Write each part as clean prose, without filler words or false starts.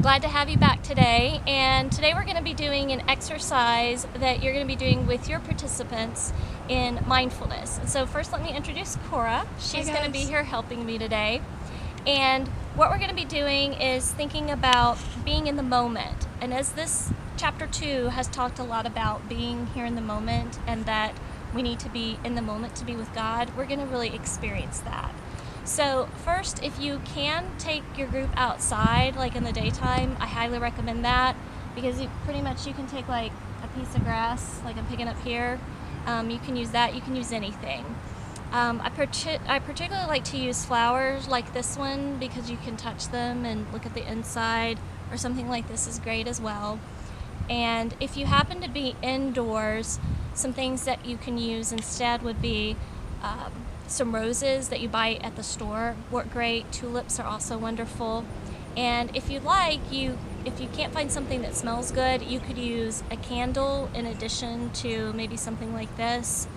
Glad to have you back today. And today we're going to be doing an exercise that you're going to be doing with your participants in mindfulness. And so first let me introduce Cora. She's going to be here helping me today. And what we're going to be doing is thinking about being in the moment. And as this chapter 2 has talked a lot about being here in the moment and that we need to be in the moment to be with God, we're going to really experience that. So first, if you can take your group outside, like in the daytime, I highly recommend that because you can take like a piece of grass, like I'm picking up here. You can use that. You can use anything. I particularly like to use flowers like this one because you can touch them and look at the inside, or something like this is great as well. And if you happen to be indoors, some things that you can use instead would be some roses that you buy at the store work great. Tulips are also wonderful. And if you'd like, if you can't find something that smells good, you could use a candle in addition to maybe something like this.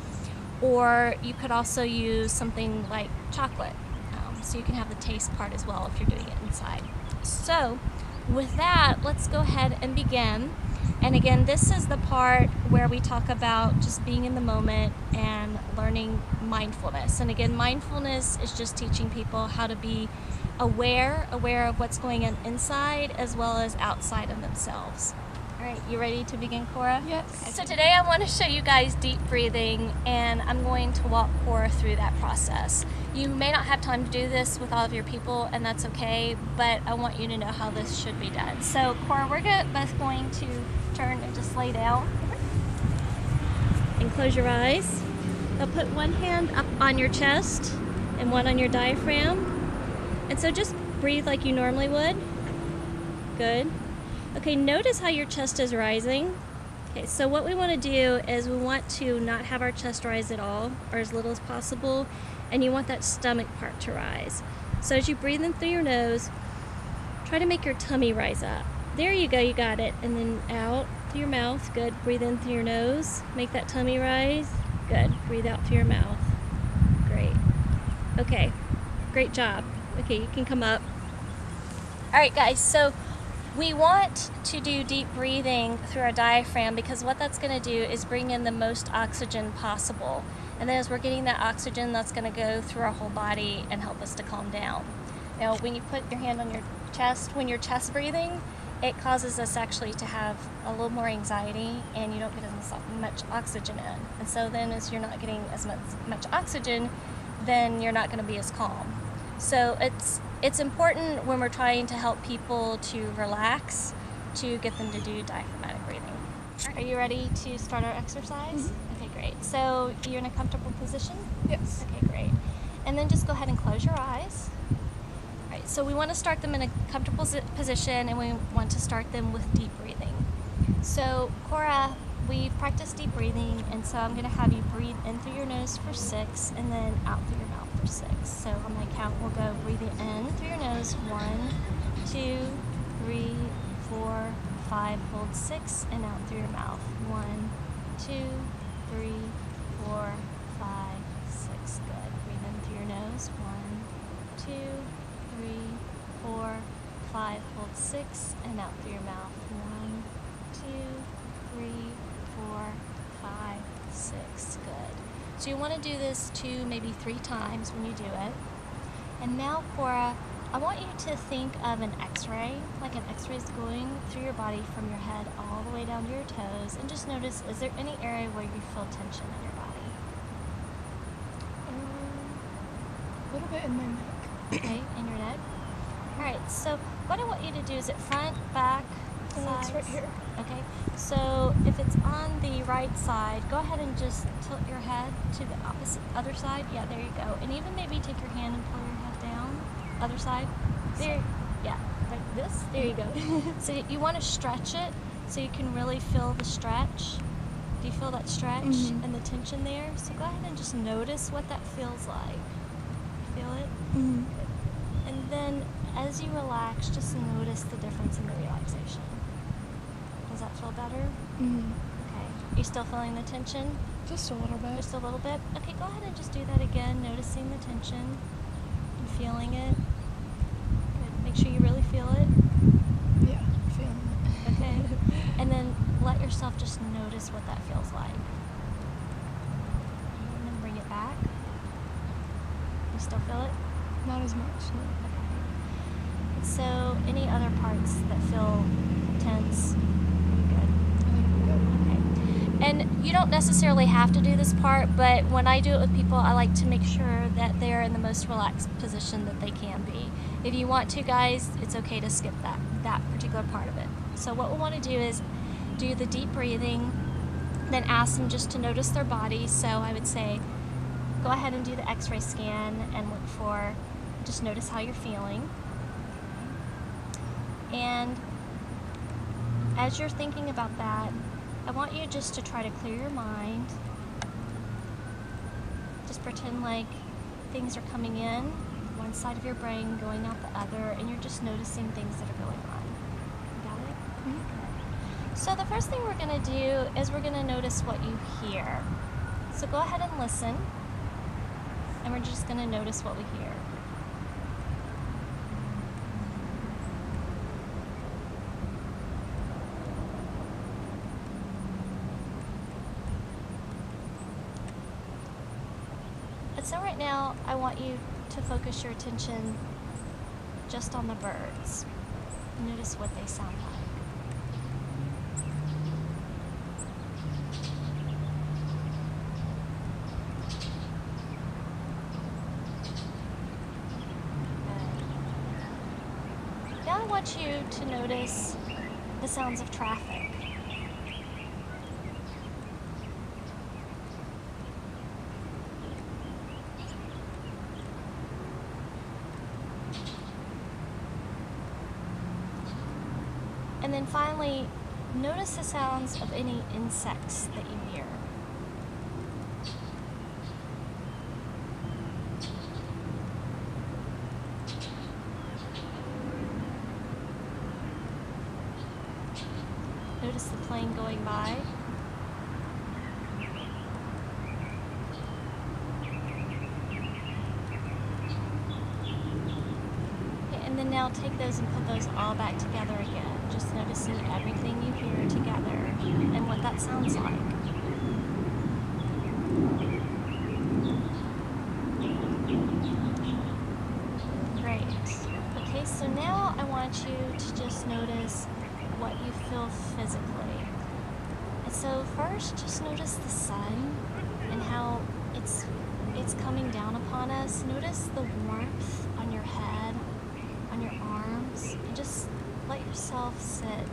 Or you could also use something like chocolate. So you can have the taste part as well if you're doing it inside. So with that, let's go ahead and begin. And again, this is the part where we talk about just being in the moment and learning mindfulness. And again, mindfulness is just teaching people how to be aware of what's going on inside as well as outside of themselves. All right, you ready to begin, Cora? Yes. Okay. So today I want to show you guys deep breathing, and I'm going to walk Cora through that process. You may not have time to do this with all of your people, and that's okay, but I want you to know how this should be done. So Cora, we're both going to turn and just lay down and close your eyes. Now put one hand up on your chest and one on your diaphragm. And so just breathe like you normally would. Good. Okay, notice how your chest is rising. Okay, so what we want to do is we want to not have our chest rise at all, or as little as possible, and you want that stomach part to rise. So as you breathe in through your nose, try to make your tummy rise up. There you go, you got it. And then out through your mouth. Good. Breathe in through your nose. Make that tummy rise. Good. Breathe out through your mouth. Great. Okay. Great job. Okay, you can come up. All right, guys. So we want to do deep breathing through our diaphragm because what that's going to do is bring in the most oxygen possible. And then as we're getting that oxygen, that's going to go through our whole body and help us to calm down. Now, when you put your hand on your chest, when you're chest breathing, it causes us actually to have a little more anxiety, and you don't get as much oxygen in. And so then as you're not getting as much oxygen, then you're not going to be as calm. So it's important when we're trying to help people to relax to get them to do diaphragmatic breathing. Are you ready to start our exercise? Mm-hmm. Okay, great. So you're in a comfortable position? Yes. Okay, great. And then just go ahead and close your eyes. All right, so we want to start them in a comfortable position, and we want to start them with deep breathing. So Cora, we've practiced deep breathing, and so I'm going to have you breathe in through your nose for 6 and then out through your mouth for 6. So on my count, we'll go breathing in through your nose, 1, 2, 3, 4, 5, hold 6, and out through your mouth, 1, 2, 3, 4, 5, 6. Good. Breathe in through your nose, 1, 2, 3, 4, 5, hold 6, and out through your mouth, 1, 2, 3, 4, 5, 6. Good. So you want to do this 2, maybe 3 times when you do it. And now, Cora, I want you to think of an x-ray, like an x-ray is going through your body from your head all the way down to your toes, and just notice, is there any area where you feel tension in your body? A little bit in my neck. Okay, in your neck. All right, so what I want you to do is at front, back, sides. It's right here. Okay, so if it's on the right side, go ahead and just tilt your head to the other side. Yeah, there you go. And even maybe take your hand and pull your head down. Other side. There, yeah, like this. There you go. So you want to stretch it so you can really feel the stretch. Do you feel that stretch and the tension there? So go ahead and just notice what that feels like. Feel it? Good. And then as you relax, just notice the difference in the relaxation. Does that feel better? Okay. Are you still feeling the tension? Just a little bit. Just a little bit? Okay, go ahead and just do that again, noticing the tension and feeling it. Good. Make sure you really feel it. Yeah. Okay. And then let yourself just notice what that feels like. And then bring it back. You still feel it? Not as much. No. Okay. So, any other parts that feel tense? Good. I think we're good. Okay. And you don't necessarily have to do this part, but when I do it with people, I like to make sure that they're in the most relaxed position that they can be. If you want to, guys, it's okay to skip that particular part of it. So what we want to do is do the deep breathing, then ask them just to notice their body. So I would say, go ahead and do the x-ray scan and look for, just notice how you're feeling. And as you're thinking about that, I want you just to try to clear your mind. Just pretend like things are coming in, one side of your brain, going out the other, and you're just noticing things that are going on. You got it? Mm-hmm. So the first thing we're going to do is we're going to notice what you hear. So go ahead and listen, and we're just going to notice what we hear. And so right now, I want you to focus your attention just on the birds. Notice what they sound like. Good. Now I want you to notice the sounds of traffic. And then finally, notice the sounds of any insects that you hear. Notice the plane going by. Okay, and then now take those and put those all back together again. Just noticing everything you hear together and what that sounds like. Great. Okay, so now I want you to just notice what you feel physically. And so first, just notice the sun and how it's coming down upon us. Notice the warmth on your head, on your arms, and just let yourself sit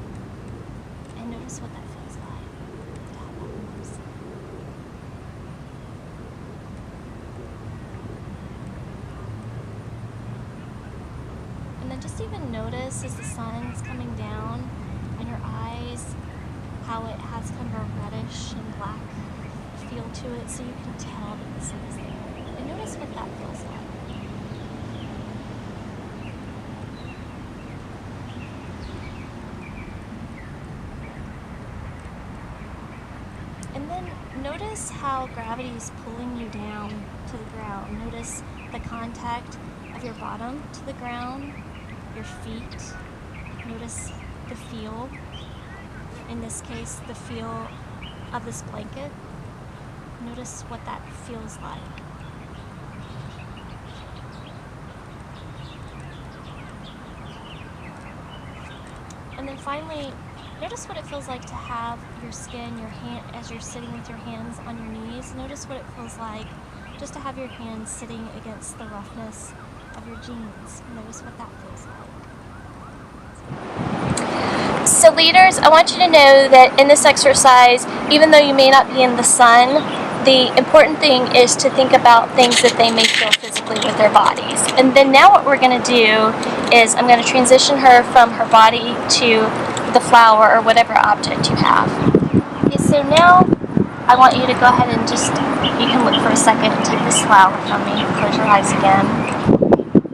and notice what that feels like. To have that warmth. And then just even notice as the sun's coming down on your eyes, how it has kind of a reddish and black feel to it, so you can tell that the sun is there. And notice what that feels like. And then notice how gravity is pulling you down to the ground. Notice the contact of your bottom to the ground, your feet. Notice the feel, in this case, the feel of this blanket. Notice what that feels like. And then finally, notice what it feels like to have your skin, your hand, as you're sitting with your hands on your knees. Notice what it feels like just to have your hands sitting against the roughness of your jeans. Notice what that feels like. So leaders, I want you to know that in this exercise, even though you may not be in the sun, the important thing is to think about things that they may feel physically with their bodies. And then now what we're going to do is I'm going to transition her from her body to the flower or whatever object you have. Okay, so now I want you to go ahead and just, you can look for a second and take this flower from me. Close your eyes again.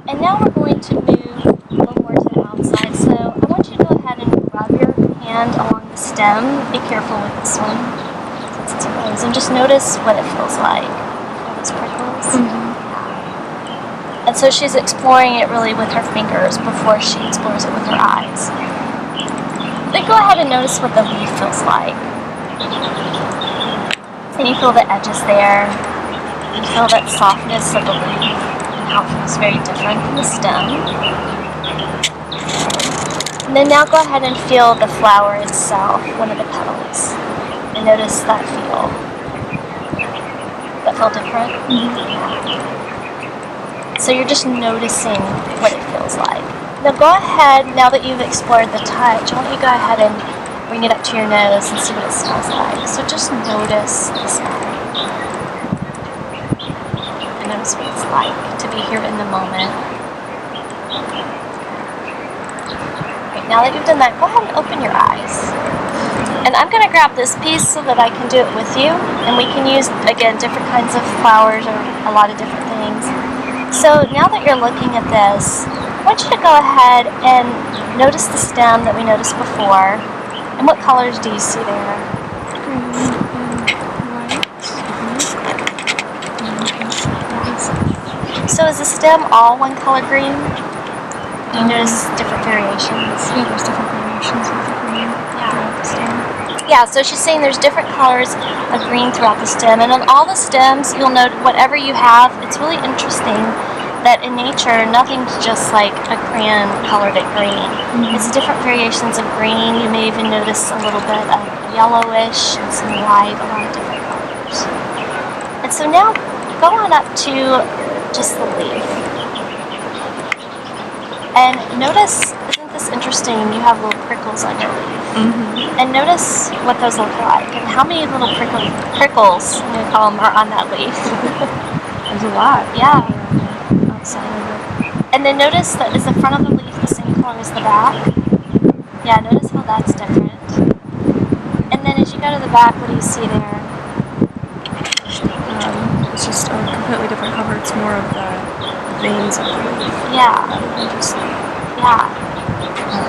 And now we're going to move a little more to the outside. So I want you to go ahead and rub your hand along the stem. Be careful with this one, since it's closed. And just notice what it feels like. Feel those prickles? Mm-hmm. Yeah. And so she's exploring it really with her fingers before she explores it with her eyes. Then go ahead and notice what the leaf feels like. And you feel the edges there. You feel that softness of the leaf and how it feels very different from the stem. And then now go ahead and feel the flower itself, one of the petals. And notice that feel. That feel different? So you're just noticing what it feels like. Now go ahead, now that you've explored the touch, I want you to go ahead and bring it up to your nose and see what it smells like. So just notice the smell. And notice what it's like to be here in the moment. Okay, now that you've done that, go ahead and open your eyes. And I'm going to grab this piece so that I can do it with you. And we can use, again, different kinds of flowers or a lot of different things. So now that you're looking at this, I want you to go ahead and notice the stem that we noticed before. And what colors do you see there? Green and white. So is the stem all one color green? Do you notice different variations? Yeah, there's different variations of the green throughout the stem. Yeah, so she's saying there's different colors of green throughout the stem. And on all the stems, you'll note whatever you have, it's really interesting that in nature, nothing's just like a crayon colored at green. It's different variations of green. You may even notice a little bit of yellowish and some white, a lot of different colors. And so now go on up to just the leaf. And notice, isn't this interesting? You have little prickles on your leaf. And notice what those look like and how many little prickles, I'm going to call them, are on that leaf. There's a lot. Yeah. And then notice that is the front of the leaf the same color as the back? Yeah, notice how that's different. And then as you go to the back, what do you see there? It's just a completely different cover. It's more of the veins of the leaf. Yeah. And just Yeah.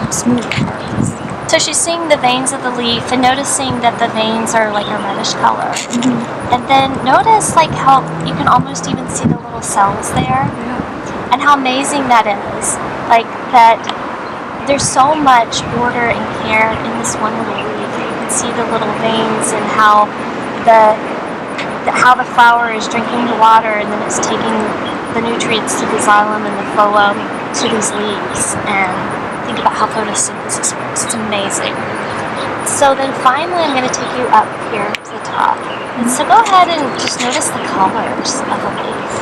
smooth parts. So she's seeing the veins of the leaf and noticing that the veins are like a reddish color. And then notice like how you can almost even see the little cells there. Yeah. And how amazing that is. Like that there's so much order and care in this one little leaf. You can see the little veins and how the flower is drinking the water and then it's taking the nutrients to the xylem and the phloem to these leaves. And think about how photosynthesis works. It's amazing. So then finally I'm going to take you up here to the top. And so go ahead and just notice the colors of a leaf.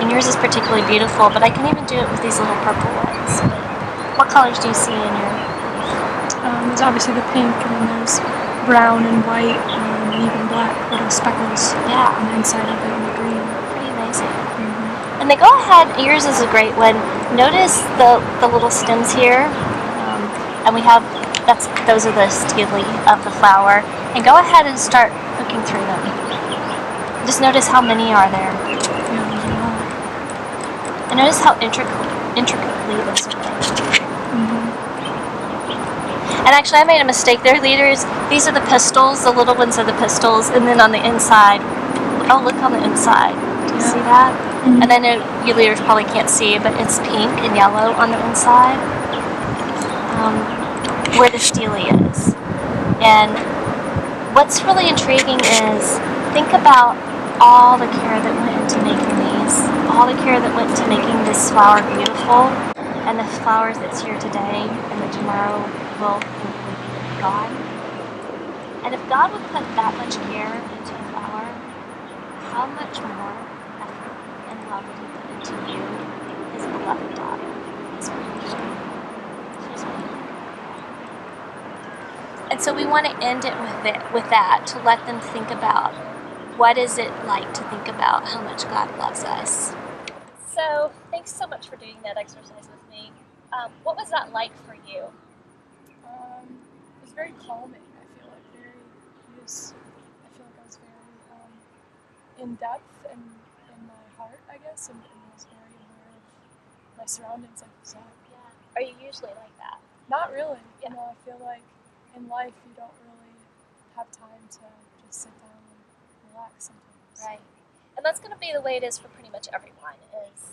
And yours is particularly beautiful, but I can even do it with these little purple ones. What colors do you see in your leaf? There's obviously the pink, and then there's brown and white, and even black little speckles Yeah. on the inside of it, and the green. Pretty amazing. And then go ahead, yours is a great one. Notice the little stems here. And we have, those are the stele of the flower. And go ahead and start looking through them. Just notice how many are there. Yeah, there's a lot. And notice how intricately those are made. And actually I made a mistake there, leaders. These are the pistils, the little ones are the pistils. And then on the inside, oh, look on the inside. Do you see that? And I know you leaders probably can't see, but it's pink and yellow on the inside, where the stele is. And what's really intriguing is, think about all the care that went into making these, all the care that went into making this flower beautiful, and the flowers that's here today and that tomorrow will be gone. And if God would put that much care into a flower, how much more effort and love would He put into you, His beloved daughter, His creation? She's waiting. And so we want to end it with that, to let them think about what is it like to think about how much God loves us. So thanks so much for doing that exercise with me. What was that like for you? It was very calming. I feel like I was very in depth in my heart, I guess, and was very aware of my surroundings, like you said. Yeah. Are you usually like that? Not really. Yeah. You know, I feel like in life you don't really have time to just sit down and relax sometimes. Right. And that's going to be the way it is for pretty much everyone, is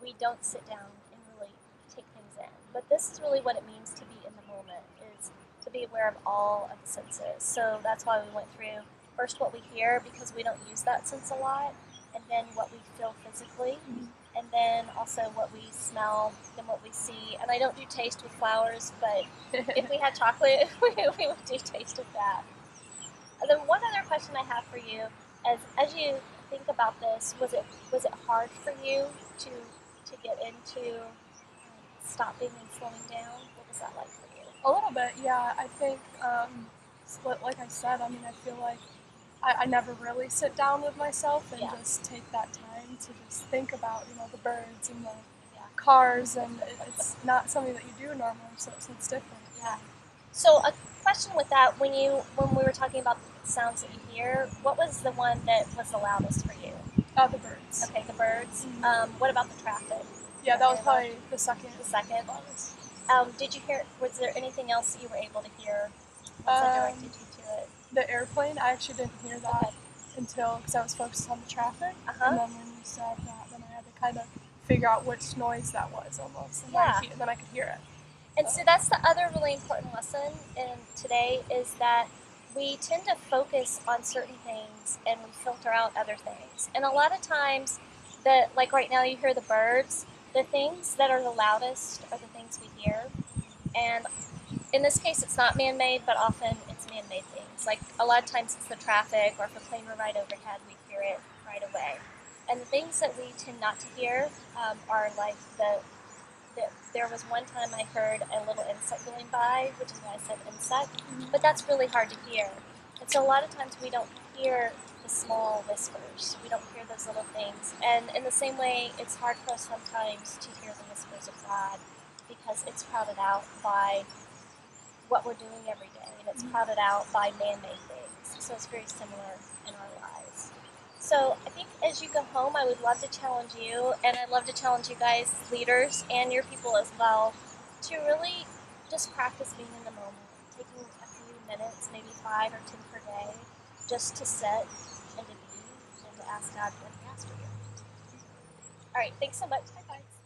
we don't sit down and really take things in. But this is really what it means to be in the moment is to be aware of all of the senses. So that's why we went through first what we hear, because we don't use that sense a lot, and then what we feel physically, and then also what we smell and what we see. And I don't do taste with flowers, but if we had chocolate, we would do taste with that. And then one other question I have for you is, as you think about this, was it hard for you to get into stopping and slowing down? What was that like for you? A little bit, yeah. I think, like I said, I mean, I feel like I never really sit down with myself and Yeah. just take that time to just think about, the birds and the Yeah. cars, and it's not something that you do normally, so it's different. Yeah. So a question with that, when we were talking about the sounds that you hear, what was the one that was the loudest for you? The birds. Okay, the birds. Mhm. What about the traffic? Yeah, that was Okay, probably the second. the second. loudest. Did you hear? Was there anything else that you were able to hear once I directed you to it? The airplane, I actually didn't hear that Okay. until, because I was focused on the traffic, Uh-huh. and then when you said that, then I had to kind of figure out which noise that was almost, and Yeah. then I could hear it. And so that's the other really important lesson in today, is that we tend to focus on certain things and we filter out other things. And a lot of times, like right now, you hear the birds. The things that are the loudest are the things we hear. And in this case, it's not man-made, but often it's man-made things. Like a lot of times it's the traffic, or if a plane were right overhead, we hear it right away. And the things that we tend not to hear are like there was one time I heard a little insect going by, which is why I said insect, but that's really hard to hear. And so a lot of times we don't hear the small whispers. We don't hear those little things. And in the same way, it's hard for us sometimes to hear the whispers of God, because it's crowded out by what we're doing every day, and it's crowded out by man-made things. So it's very similar in our lives. So I think as you go home, I would love to challenge you, and I'd love to challenge you guys, leaders, and your people as well, to really just practice being in the moment, taking a few minutes, maybe 5 or 10 per day, just to sit and to be and to ask God what He has for you. All right, thanks so much. High fives.